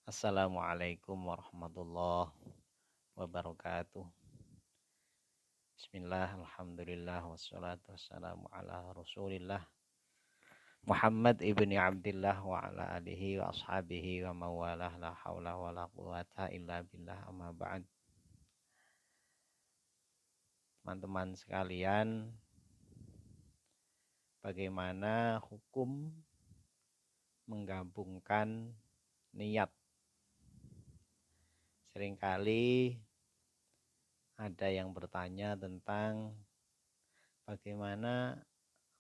Assalamualaikum warahmatullahi wabarakatuh. Bismillah, alhamdulillah, wassalatu wassalamu ala rasulillah Muhammad ibni Abdillah wa ala alihi wa ashabihi wa mawalah la hawla wa la quwata illa billah amma ba'd. Teman-teman sekalian, bagaimana hukum menggabungkan niat? Seringkali ada yang bertanya tentang bagaimana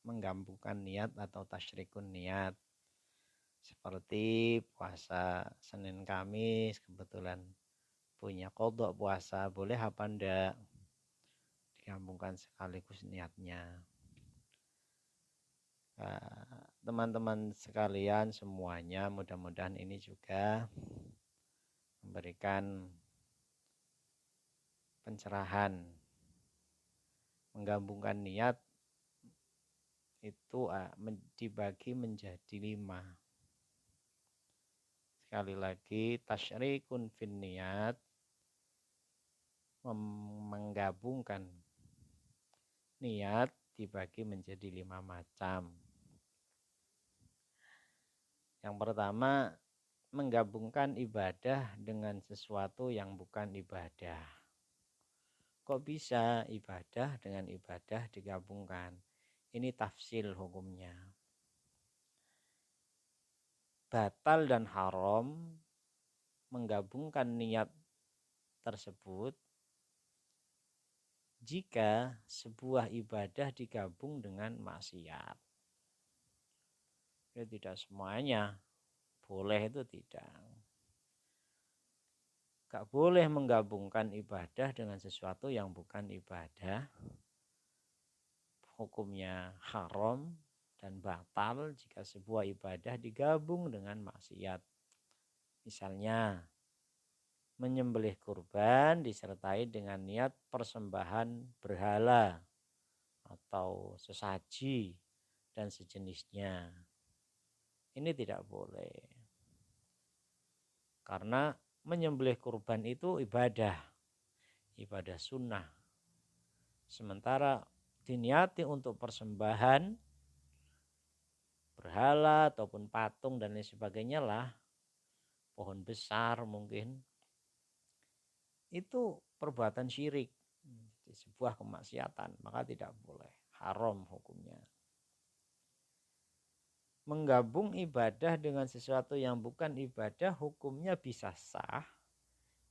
menggabungkan niat atau tasyrikun niat, seperti puasa Senin Kamis kebetulan punya qodok puasa, boleh apa ndak digabungkan sekaligus niatnya. Teman-teman sekalian semuanya, mudah-mudahan ini juga memberikan pencerahan. Menggabungkan niat itu dibagi menjadi 5. Sekali lagi, tasyrikun fin niat, menggabungkan niat dibagi menjadi 5 macam. Yang pertama, menggabungkan ibadah dengan sesuatu yang bukan ibadah. Kok bisa ibadah dengan ibadah digabungkan? Ini tafsil hukumnya. Batal dan haram menggabungkan niat tersebut jika sebuah ibadah digabung dengan maksiat. Ya, tidak semuanya boleh, itu tidak. Gak boleh menggabungkan ibadah dengan sesuatu yang bukan ibadah. Hukumnya haram dan batal jika sebuah ibadah digabung dengan maksiat. Misalnya, menyembelih kurban disertai dengan niat persembahan berhala atau sesaji dan sejenisnya. Ini tidak boleh. Karena menyembelih kurban itu ibadah sunnah. Sementara diniati untuk persembahan berhala ataupun patung dan lain sebagainya lah, pohon besar mungkin, itu perbuatan syirik, sebuah kemaksiatan, maka tidak boleh, haram hukumnya. Menggabung ibadah dengan sesuatu yang bukan ibadah hukumnya bisa sah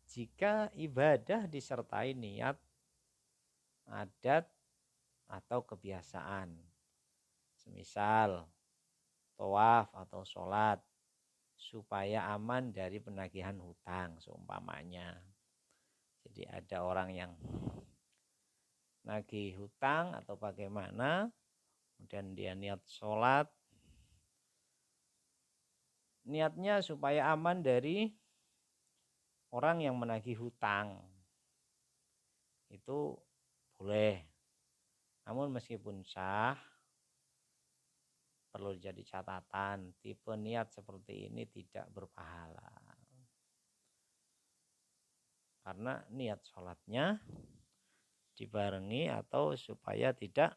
jika ibadah disertai niat, adat, atau kebiasaan. Semisal tawaf atau sholat supaya aman dari penagihan hutang seumpamanya. Jadi ada orang yang nagih hutang atau bagaimana, kemudian dia niat sholat, niatnya supaya aman dari orang yang menagih hutang, itu boleh. Namun meskipun sah, perlu jadi catatan, tipe niat seperti ini tidak berpahala. Karena niat sholatnya dibarengi atau supaya tidak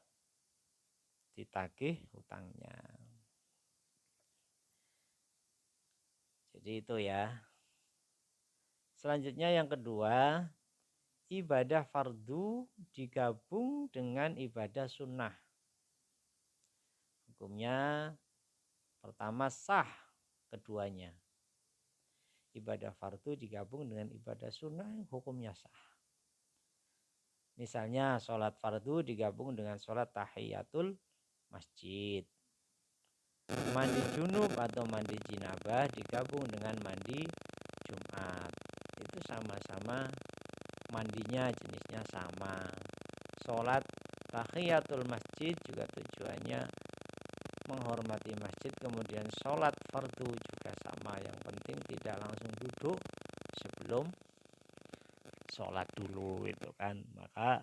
ditagih hutangnya. Jadi itu ya. Selanjutnya yang kedua, ibadah fardu digabung dengan ibadah sunnah. Hukumnya pertama sah keduanya. Ibadah fardu digabung dengan ibadah sunnah, hukumnya sah. Misalnya sholat fardu digabung dengan sholat tahiyatul masjid. Mandi junub atau mandi jinabah digabung dengan mandi Jumat. Itu sama-sama mandinya jenisnya sama. Sholat tahiyatul masjid juga tujuannya menghormati masjid. Kemudian sholat fardu juga sama. Yang penting tidak langsung duduk sebelum sholat dulu, itu kan, maka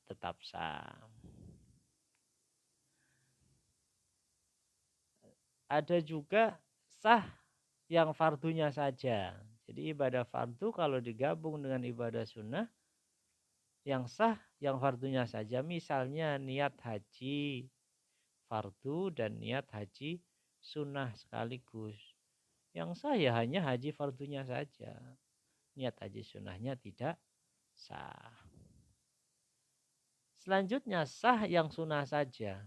tetap sah. Ada juga sah yang fardunya saja. Jadi ibadah fardu kalau digabung dengan ibadah sunnah, yang sah yang fardunya saja. Misalnya niat haji fardu dan niat haji sunnah sekaligus. Yang sah ya hanya haji fardunya saja. Niat haji sunnahnya tidak sah. Selanjutnya sah yang sunnah saja.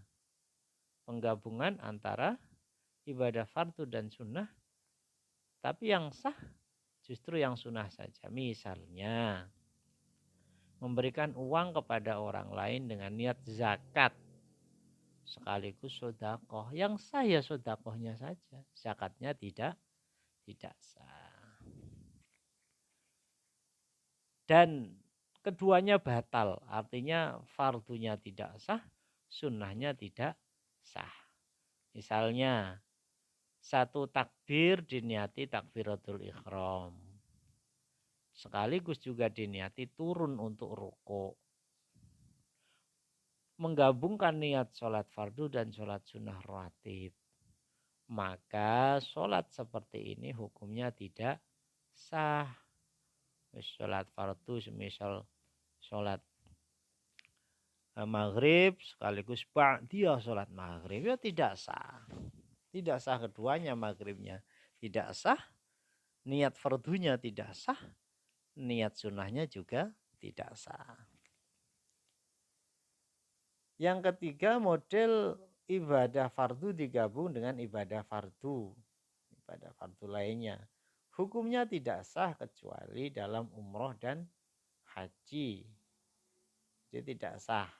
Penggabungan antara ibadah fardu dan sunnah. Tapi yang sah justru yang sunnah saja. Misalnya memberikan uang kepada orang lain dengan niat zakat sekaligus sodakoh. Yang sah ya sodakohnya saja. Zakatnya tidak sah. Dan keduanya batal. Artinya fardunya tidak sah, sunnahnya tidak sah. Misalnya satu takbir diniati takbiratul ihram. Sekaligus juga diniati turun untuk rukuk. Menggabungkan niat sholat fardu dan sholat sunnah rawatib. Maka sholat seperti ini hukumnya tidak sah. Sholat fardu semisal sholat maghrib sekaligus ba'diyah sholat maghrib ya tidak sah. Tidak sah keduanya, maghribnya tidak sah, niat fardunya tidak sah, niat sunnahnya juga tidak sah. Yang ketiga, model ibadah fardu digabung dengan ibadah fardu lainnya. Hukumnya tidak sah kecuali dalam umroh dan haji. Jadi tidak sah.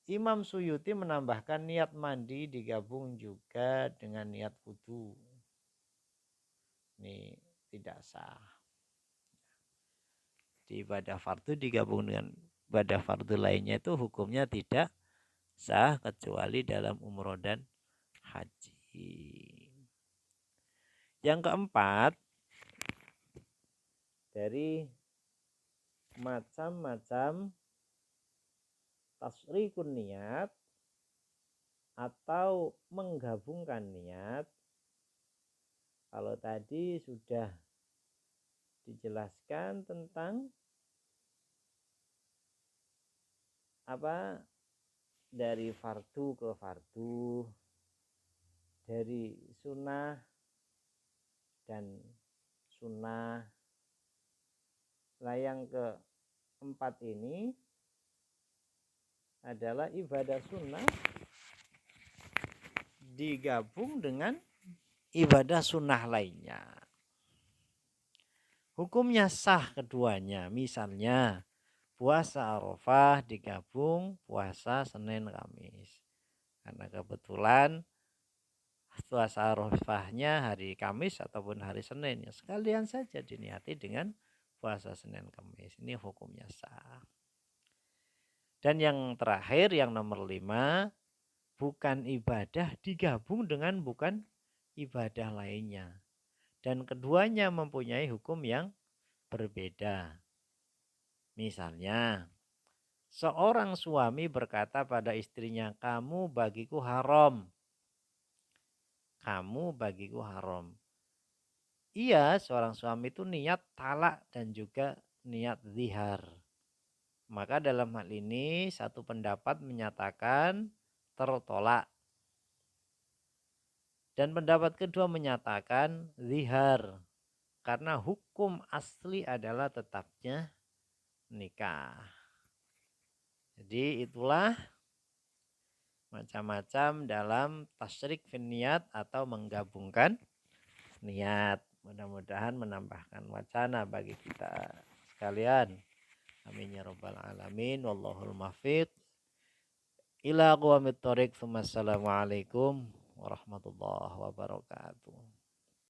Imam Suyuti menambahkan niat mandi digabung juga dengan niat wudu. Ini tidak sah. Di ibadah fardu digabung dengan ibadah fardu lainnya itu hukumnya tidak sah kecuali dalam umroh dan haji. Yang keempat, dari macam-macam tasrikun niat atau menggabungkan niat. Kalau tadi sudah dijelaskan tentang apa dari fardu ke fardu, dari sunnah dan sunnah. Nah yang keempat ini adalah ibadah sunnah digabung dengan ibadah sunnah lainnya. Hukumnya sah keduanya. Misalnya puasa Arafah digabung puasa Senin Kamis. Karena kebetulan puasa Arafahnya hari Kamis ataupun hari Senin, ya sekalian saja diniati dengan puasa Senin Kamis. Ini hukumnya sah. Dan yang terakhir, yang nomor 5, bukan ibadah digabung dengan bukan ibadah lainnya. Dan keduanya mempunyai hukum yang berbeda. Misalnya, seorang suami berkata pada istrinya, kamu bagiku haram. Kamu bagiku haram. Iya, seorang suami itu niat talak dan juga niat zihar. Maka dalam hal ini satu pendapat menyatakan tertolak. Dan pendapat kedua menyatakan zihar. Karena hukum asli adalah tetapnya nikah. Jadi itulah macam-macam dalam tasyrik fin niat atau menggabungkan niat. Mudah-mudahan menambahkan wacana bagi kita sekalian. Amin ya rabbal alamin. Wallahul muwaffiq ila aqwamit thoriq. Wassalamualaikum warahmatullahi wabarakatuh.